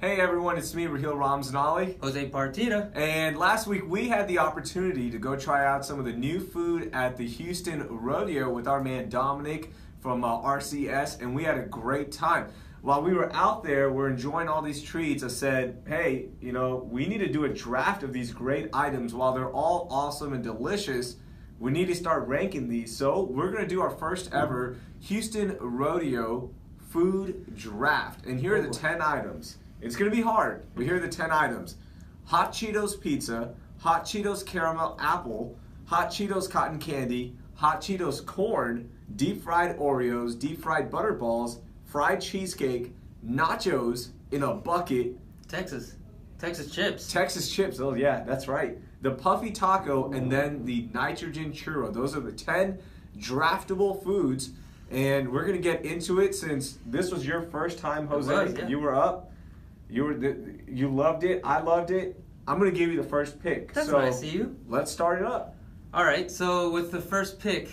Hey everyone, it's me, Raheel and Jose Partida. And last week we had the opportunity to go try out some of the new food at the Houston Rodeo with our man Dominic from RCS, and we had a great time. While we were out there, we're enjoying all these treats. I said, hey, we need to do a draft of these great items. While they're all awesome and delicious, we need to start ranking these. So we're going to do our first ever Houston Rodeo food draft. And here are the 10 items. It's going to be hard, but here are the 10 items. Hot Cheetos pizza, Hot Cheetos caramel apple, Hot Cheetos cotton candy, Hot Cheetos corn, deep fried Oreos, deep fried butterballs, fried cheesecake, nachos in a bucket. Texas chips. Texas chips, oh yeah, that's right. The puffy taco, and then the nitrogen churro. Those are the 10 draftable foods, and we're going to get into it since this was your first time, Jose. It was, yeah. You were up. You loved it. I loved it. I'm going to give you the first pick. That's nice of you. Let's start it up. All right, so with the first pick,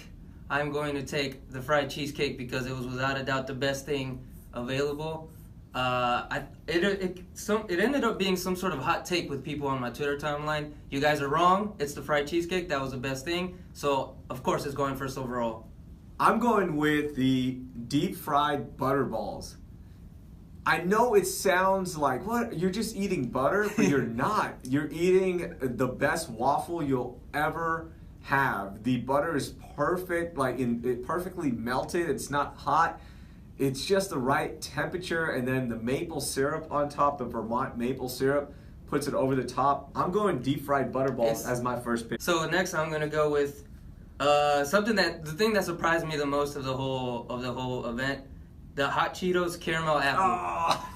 I'm going to take the fried cheesecake because it was without a doubt the best thing available. It ended up being some sort of hot take with people on my Twitter timeline. You guys are wrong. It's the fried cheesecake. That was the best thing. So, of course, it's going first overall. I'm going with the deep fried butterballs. I know it sounds like, what? You're just eating butter, but you're not. You're eating the best waffle you'll ever have. The butter is perfect, it perfectly melted. It's not hot. It's just the right temperature, and then the maple syrup on top, the Vermont maple syrup, puts it over the top. I'm going deep fried butterballs as my first pick. So next, I'm gonna go with the thing that surprised me the most of the whole event. The Hot Cheetos caramel apple.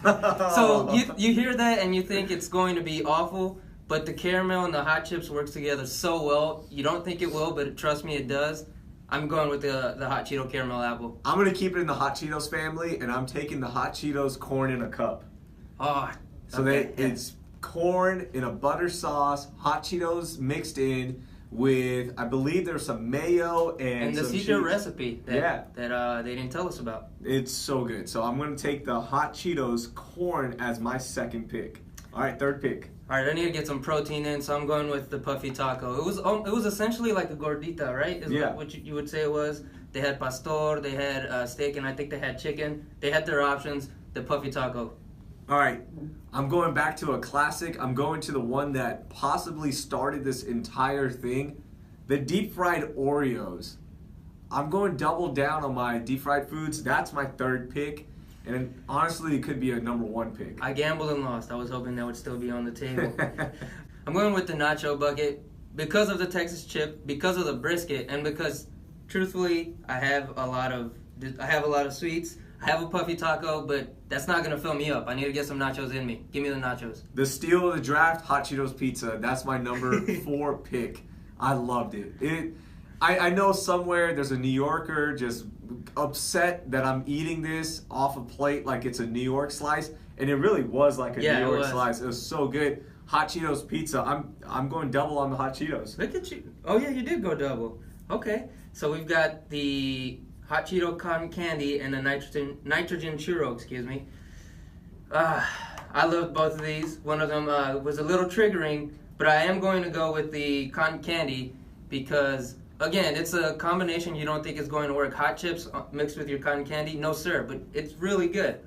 Oh. So you hear that and you think it's going to be awful, but the caramel and the hot chips works together so well. You don't think it will, but trust me, it does. I'm going with the Hot Cheeto caramel apple. I'm going to keep it in the Hot Cheetos family, and I'm taking the Hot Cheetos corn in a cup. Oh, so okay. It's corn in a butter sauce, Hot Cheetos mixed in with, I believe there's some mayo and the some secret cheese. Recipe that they didn't tell us about. It's so good. So I'm going to take the Hot Cheetos corn as my second pick. All right, third pick. All right, I need to get some protein in, so I'm going with the puffy taco. It was essentially like a gordita, right? Is what you would say it was. They had pastor, they had steak, and I think they had chicken. They had their options. The puffy taco. All right, I'm going back to a classic. I'm going to the one that possibly started this entire thing, the deep fried Oreos. I'm going double down on my deep fried foods. That's my third pick, and honestly, it could be a number one pick. I gambled and lost. I was hoping that would still be on the table. I'm going with the nacho bucket because of the Texas chip, because of the brisket, and because, truthfully, I have a lot of sweets. I have a puffy taco, but that's not going to fill me up. I need to get some nachos in me. Give me the nachos. The steal of the draft, Hot Cheetos pizza. That's my number 4 pick. I loved it. I know somewhere there's a New Yorker just upset that I'm eating this off a plate like it's a New York slice, and it really was like a New York slice. It was so good. Hot Cheetos pizza. I'm going double on the Hot Cheetos. Look at you. Oh yeah, you did go double. Okay, so we've got the Hot Cheeto cotton candy and the nitrogen churro, excuse me. I loved both of these. One of them was a little triggering, but I am going to go with the cotton candy because, again, it's a combination you don't think is going to work. Hot chips mixed with your cotton candy, no sir, but it's really good.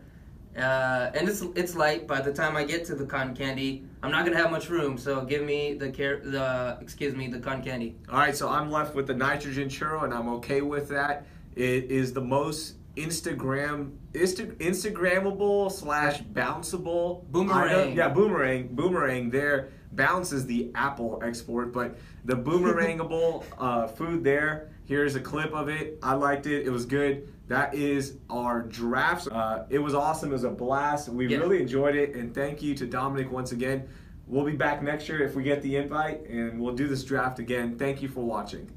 And it's light. By the time I get to the cotton candy, I'm not gonna have much room. So give me the cotton candy. All right, so I'm left with the nitrogen churro, and I'm okay with that. It is the most Instagrammable / bounceable boomerang. Yeah, boomerang. There, bounce is the Apple export, but the boomerangable food there. Here's a clip of it. I liked it. It was good. That is our draft. It was awesome. It was a blast. We really enjoyed it, and thank you to Dominic once again. We'll be back next year if we get the invite, and we'll do this draft again. Thank you for watching.